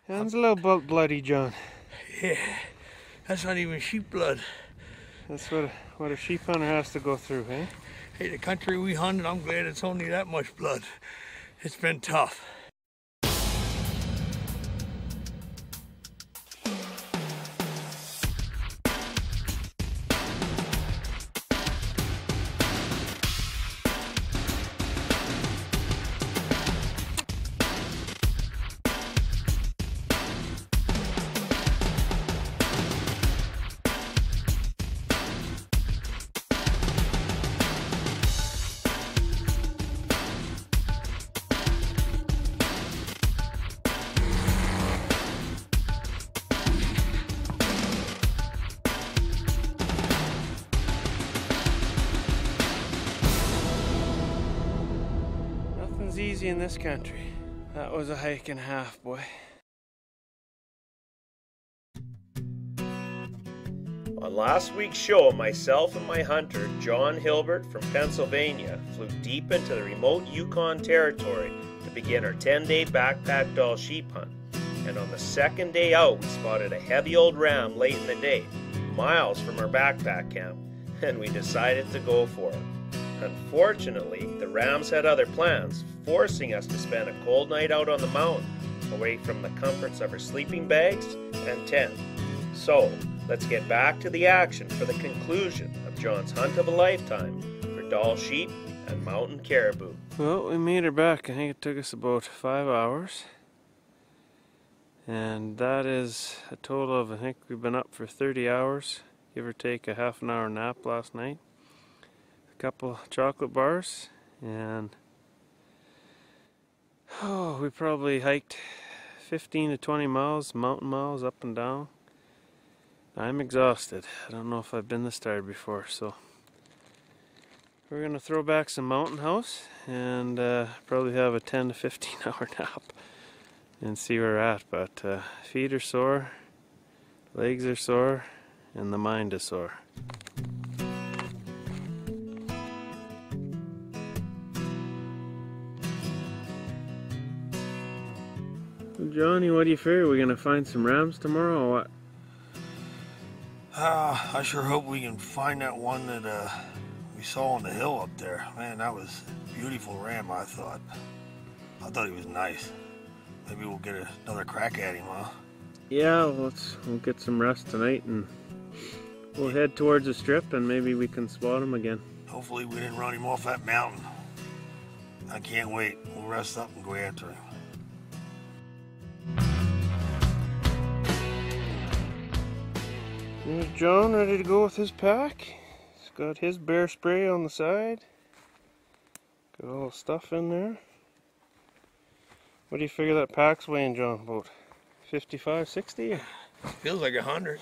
Hand's a little bloody, John. Yeah, that's not even sheep blood. That's what a sheep hunter has to go through, eh? Hey, the country we hunted, I'm glad it's only that much blood. It's been tough. Nothing's easy in this country. That was a hike and a half, boy. On last week's show, myself and my hunter, John Hilbert from Pennsylvania, flew deep into the remote Yukon territory to begin our 10-day backpack Dall sheep hunt. And on the second day out, we spotted a heavy old ram late in the day, miles from our backpack camp, and we decided to go for it. Unfortunately, the rams had other plans, forcing us to spend a cold night out on the mountain, away from the comforts of our sleeping bags and tent. So, let's get back to the action for the conclusion of John's hunt of a lifetime for Dall sheep and mountain caribou. Well, we made her back. I think it took us about 5 hours. And that is a total of, I think we've been up for 30 hours, give or take a half an hour nap last night. A couple chocolate bars, and we probably hiked 15 to 20 miles, mountain miles up and down. I'm exhausted. I don't know if I've been this tired before, so we're gonna throw back some mountain house and probably have a 10 to 15 hour nap and see where we're at. But feet are sore, legs are sore, and the mind is sore. Johnny, what do you figure? We're gonna find some rams tomorrow or what? I sure hope we can find that one that we saw on the hill up there. Man, that was a beautiful ram, I thought. I thought he was nice. Maybe we'll get another crack at him, huh? Yeah, we'll get some rest tonight and we'll head towards the strip and maybe we can spot him again. Hopefully we didn't run him off that mountain. I can't wait. We'll rest up and go after him. There's John ready to go with his pack. He's got his bear spray on the side. Got all the stuff in there. What do you figure that pack's weighing, John? About 55, 60? Feels like 100.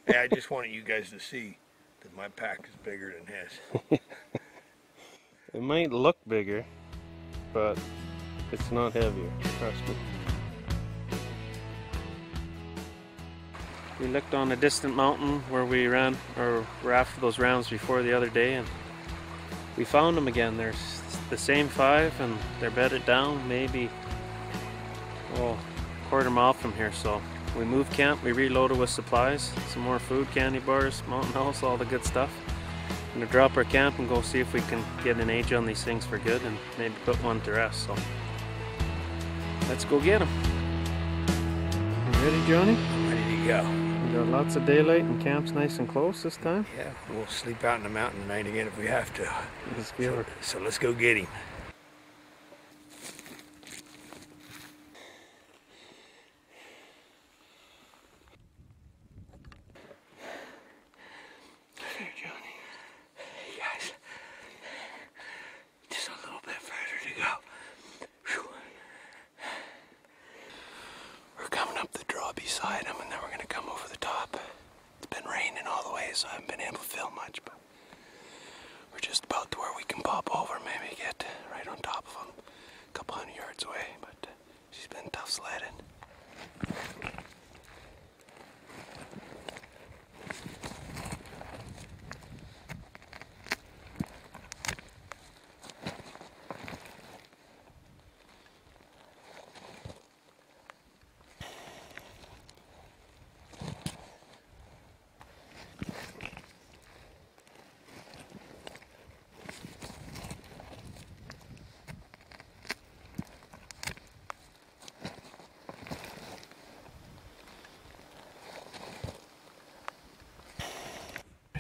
Hey, I just wanted you guys to see that my pack is bigger than his. It might look bigger, but it's not heavier, trust me. We looked on a distant mountain where we ran, or were after those rams before the other day, and we found them again. There's the same 5 and they're bedded down maybe a quarter mile from here. So we moved camp, we reloaded with supplies, some more food, candy bars, mountain house, all the good stuff. I'm gonna drop our camp and go see if we can get an age on these things for good and maybe put one to rest. So let's go get them. You ready, Johnny? I'm ready to go. We got lots of daylight and camp's nice and close this time. Yeah, we'll sleep out in the mountain tonight again if we have to. So let's go get him. Here, Johnny. Hey guys, just a little bit further to go. Whew. We're coming up the draw beside him, and then we're gonna come over the top. It's been raining all the way, so I haven't been able to film much, but we're just about to where we can pop over, maybe get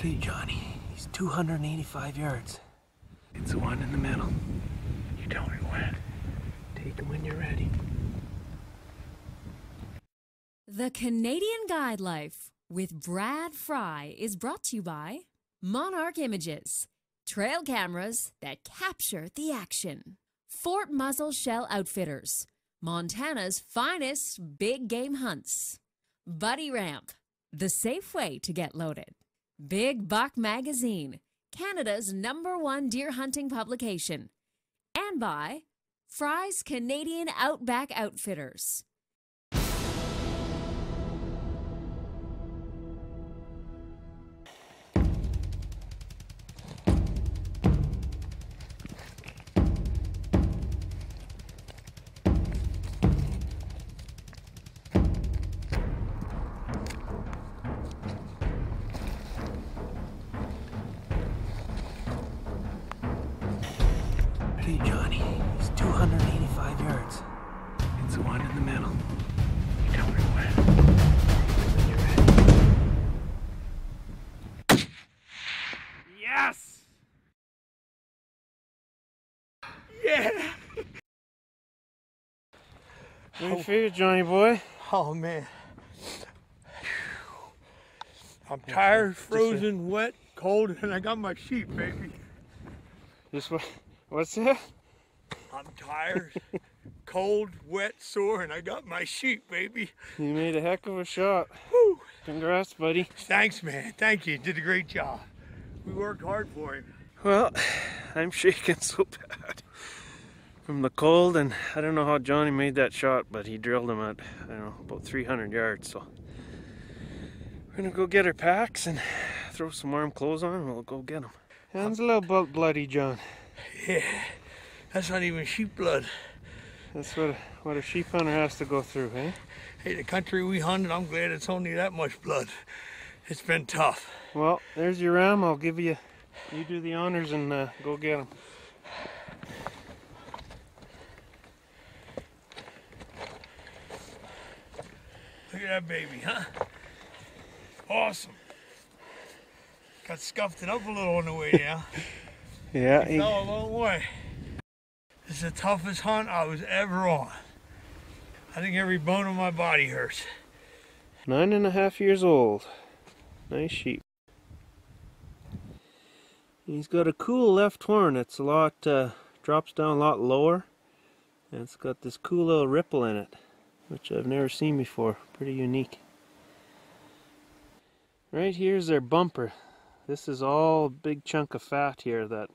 Pretty Johnny. He's 285 yards. It's the one in the middle. You tell me when. Take him when you're ready. The Canadian Guide Life with Brad Fry is brought to you by Monarch Images, trail cameras that capture the action. Fort Muzzle Shell Outfitters, Montana's finest big game hunts. Buddy Ramp, the safe way to get loaded. Big Buck Magazine, Canada's #1 deer hunting publication. And by Fry's Canadian Outback Outfitters. Hey Johnny, he's 285 yards. It's the one in the middle. You tell me when. You're ready. Yes! Yeah! What do you feel, Johnny boy? Oh man. I'm tired, frozen, wet, cold, and I got my sheep, baby. Just what? What's that? I'm tired, cold, wet, sore, and I got my sheep, baby. You made a heck of a shot. Whew. Congrats, buddy. Thanks, man. Thank you. You did a great job. We worked hard for him. Well, I'm shaking so bad from the cold, and I don't know how Johnny made that shot, but he drilled him at, I don't know, about 300 yards. So we're gonna go get our packs and throw some warm clothes on, and we'll go get them. Hands a little bloody, John. Yeah, that's not even sheep blood. That's what a sheep hunter has to go through, eh? Hey, the country we hunted, I'm glad it's only that much blood. It's been tough. Well, there's your ram. I'll give you do the honors and go get him. Look at that baby, huh? Awesome. Got scuffed it up a little on the way down. Yeah, He fell a long way. This is the toughest hunt I was ever on. I think every bone in my body hurts. 9.5 years old. Nice sheep. He's got a cool left horn. It's a lot, drops down a lot lower. And it's got this cool little ripple in it, which I've never seen before. Pretty unique. Right here's their bumper. This is all a big chunk of fat here that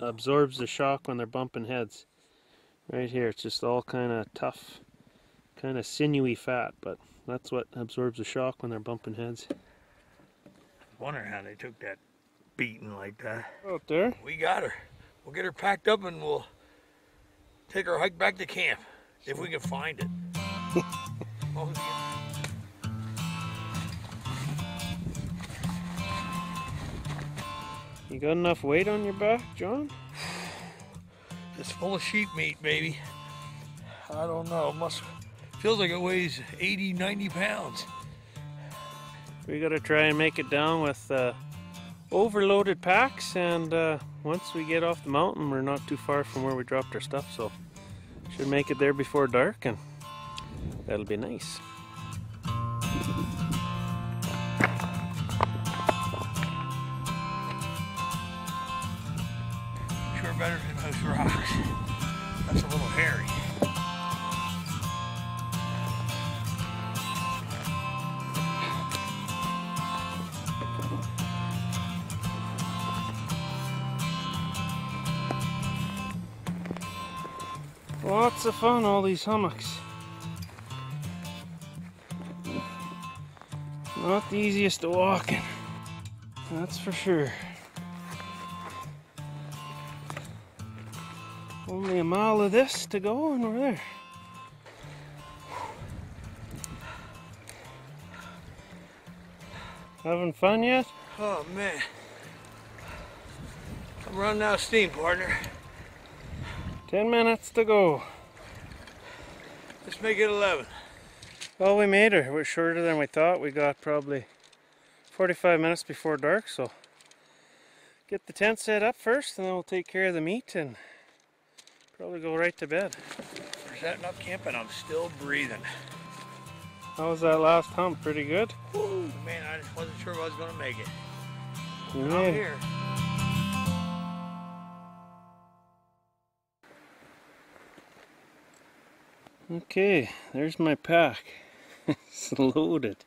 absorbs the shock when they're bumping heads. Right here, it's just all kind of tough, kind of sinewy fat, but that's what absorbs the shock when they're bumping heads. Wondering how they took that beating like that. Out there. We got her. We'll get her packed up and we'll take our hike back to camp if we can find it. Oh, yeah. You got enough weight on your back, John? It's full of sheep meat, baby. I don't know. Feels like it weighs 80, 90 pounds. We gotta try and make it down with overloaded packs, and once we get off the mountain, we're not too far from where we dropped our stuff, so should make it there before dark, and that'll be nice. Sure better than those rocks. That's a little hairy. Lots of fun, all these hummocks. Not the easiest to walk in, that's for sure. Only a mile of this to go and we're there. Having fun yet? Oh man. I'm running out of steam, partner. 10 minutes to go. Let's make it 11. Well, we made her. We're shorter than we thought. We got probably 45 minutes before dark, so get the tent set up first and then we'll take care of the meat and probably go right to bed. We're setting up camp and I'm still breathing. How was that last hump? Pretty good? Woo, man, I just wasn't sure if I was gonna make it. You I'm made it. here. Okay, there's my pack. It's loaded.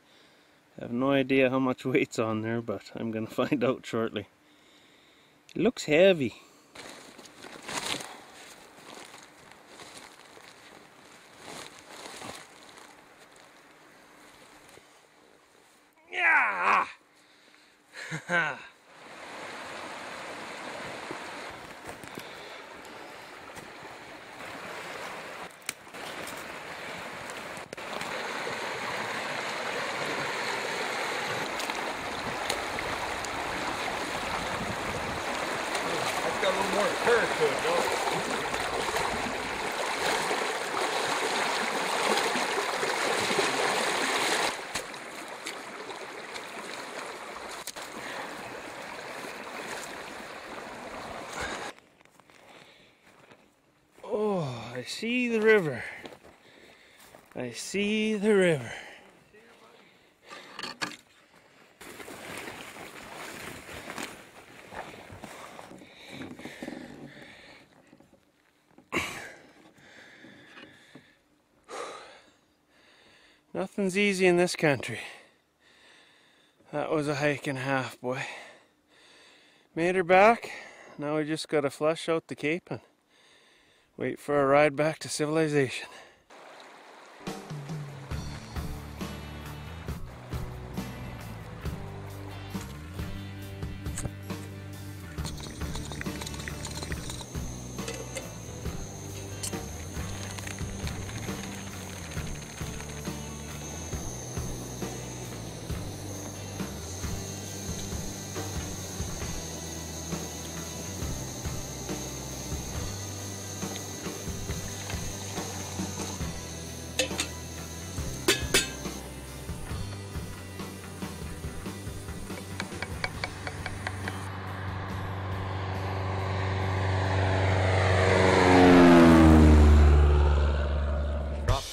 I have no idea how much weight's on there, but I'm gonna find out shortly. It looks heavy. Yeah! I've got a little more curve to it, though. Oh, I see the river. I see the river. Nothing's easy in this country. That was a hike and a half, boy. Made her back. Now we just gotta flush out the cape and wait for a ride back to civilization.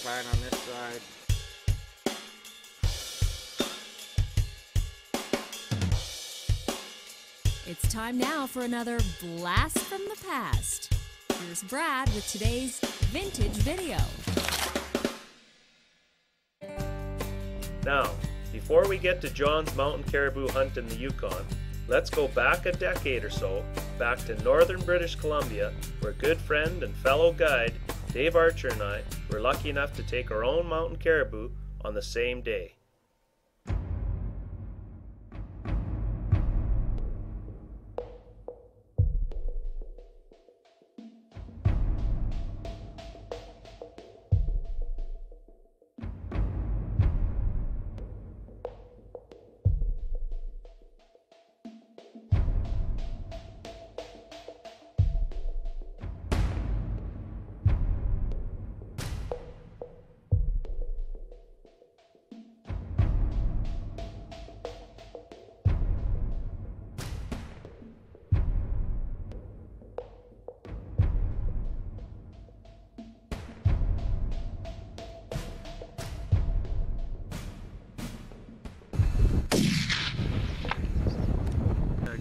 On this side. It's time now for another blast from the past. Here's Brad with today's vintage video. Now, before we get to John's mountain caribou hunt in the Yukon, let's go back a decade or so, back to northern British Columbia, where good friend and fellow guide Dave Archer and I were lucky enough to take our own mountain caribou on the same day.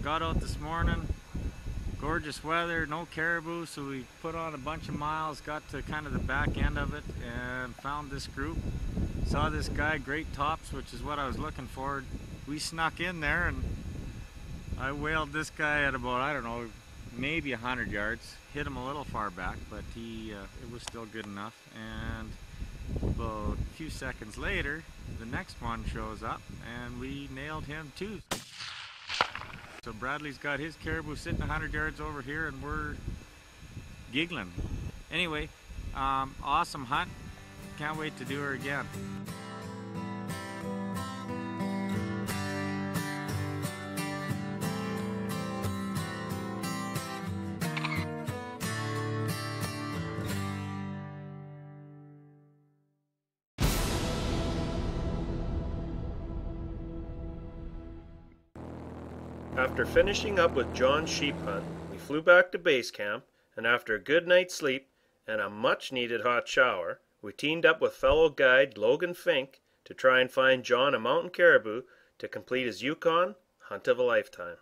Got out this morning, gorgeous weather, no caribou, so we put on a bunch of miles, got to kind of the back end of it and found this group. Saw this guy, great tops, which is what I was looking for. We snuck in there and I whaled this guy at about, I don't know, maybe 100 yards. Hit him a little far back, but it was still good enough. And about a few seconds later, the next one shows up and we nailed him too. So Bradley's got his caribou sitting 100 yards over here and we're giggling. Anyway, awesome hunt. Can't wait to do her again. After finishing up with John's sheep hunt, we flew back to base camp, and after a good night's sleep and a much needed hot shower, we teamed up with fellow guide Logan Fink to try and find John a mountain caribou to complete his Yukon hunt of a lifetime.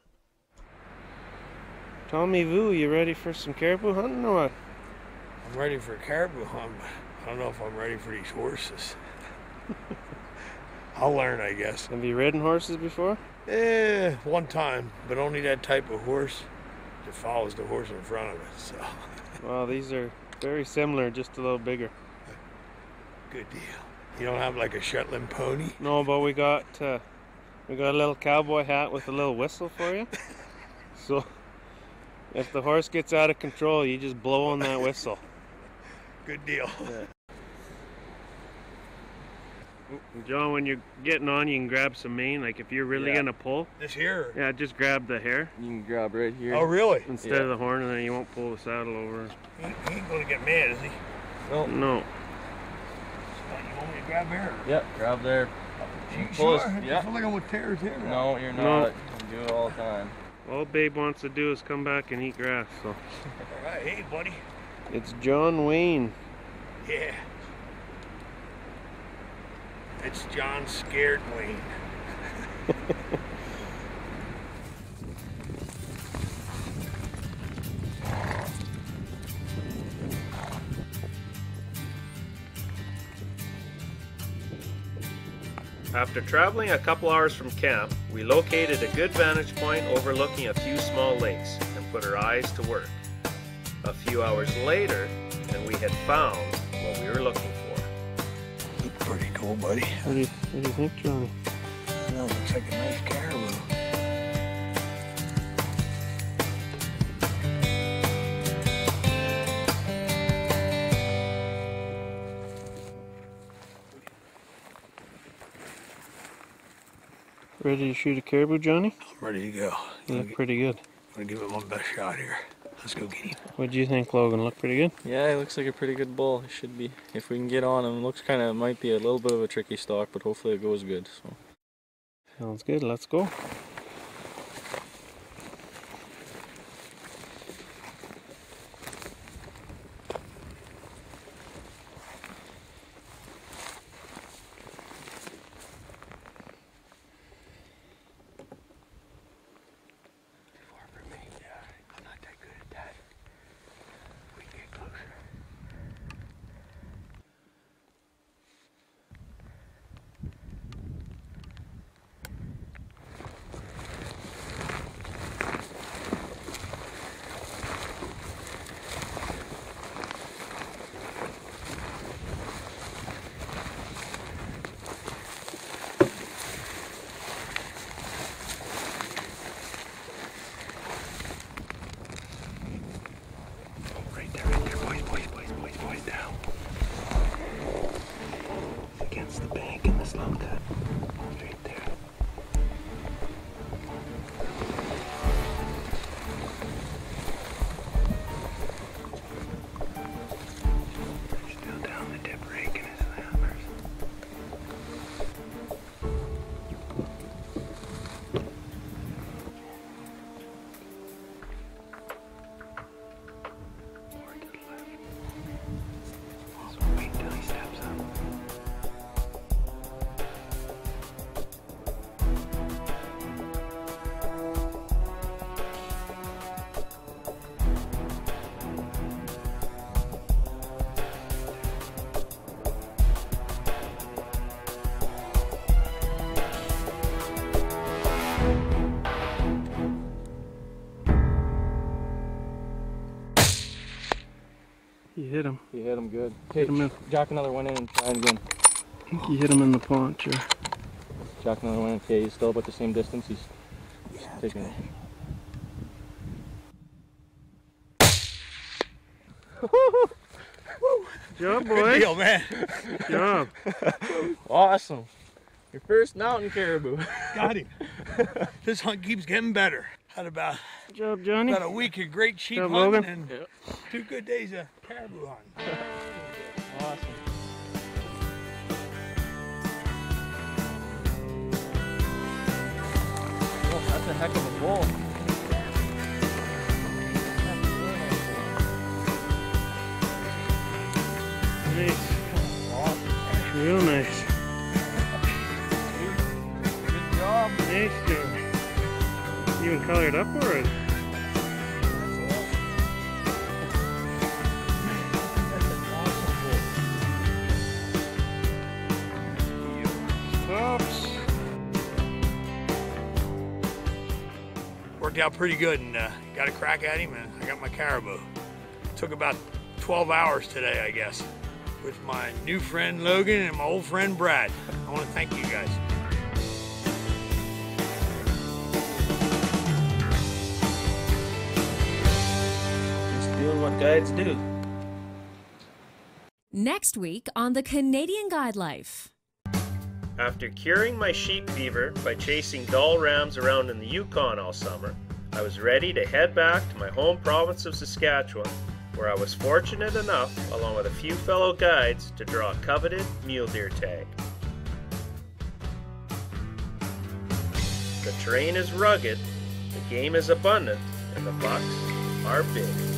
Tommy Vu, you ready for some caribou hunting or what? I'm ready for a caribou hunt, but I don't know if I'm ready for these horses. I'll learn, I guess. Have you ridden horses before? One time, but only that type of horse that follows the horse in front of it, so. Well, these are very similar, just a little bigger. Good deal. You don't have like a Shetland pony? No, but we got a little cowboy hat with a little whistle for you. So if the horse gets out of control, you just blow on that whistle. Good deal. Yeah. John, when you're getting on, you can grab some mane. Like if you're really gonna pull. This here? Yeah, just grab the hair. You can grab right here. Oh, really? Instead of the horn, and then you won't pull the saddle over. He ain't gonna get mad, is he? No. No. You want me to grab here? Yep, grab there. Sure? Yeah. I feel like I'm with tear his hair out. No, you're No. not. You do it all the time. All Babe wants to do is come back and eat grass. So All right, hey, buddy. it's John Wayne. Yeah. It's John Scared Wayne. After traveling a couple hours from camp, we located a good vantage point overlooking a few small lakes and put our eyes to work. A few hours later, and we had found what we were looking for. Pretty cool, buddy. What do you think, Johnny? That looks like a nice caribou. Ready to shoot a caribou, Johnny? I'm ready to go. You look pretty good. I'm gonna give it my best shot here. Let's go get him. What do you think, Logan? Look pretty good? Yeah, it looks like a pretty good bull. It should be. If we can get on him, looks kind of might be a little bit of a tricky stalk, but hopefully it goes good. So. Sounds good. Let's go. I'm not that good at that. We can get closer. Right there, boys, down. Against the bank in the slum cut. Straight there. Still down the dip rake in his hammers. More to the left. So wait till he steps up. You hit him. You hit him good. Hit him in. Jack another one in and try it again. I think you hit him in the paunch. Or... Jack another one in. Okay, he's still about the same distance. He's taking it. Job, Good boy. deal, man. Job. Awesome. Your first mountain caribou. Got him. This hunt keeps getting better. Had about Good job, Johnny. a week of great sheep Job, hunting Logan. and 2 good days of caribou hunting. Awesome. Well, that's That's a heck of a bull. Nice. Real nice. Good job. Nice job. Even colored up already. Tops. Worked out pretty good and got a crack at him, and I got my caribou. Took about 12 hours today, I guess, with my new friend Logan and my old friend Brad. I want to thank you guys. Just doing what guides do. Next week on the Canadian Guide Life. After curing my sheep fever by chasing Dall rams around in the Yukon all summer, I was ready to head back to my home province of Saskatchewan, where I was fortunate enough, along with a few fellow guides, to draw a coveted mule deer tag. The terrain is rugged, the game is abundant, and the bucks are big.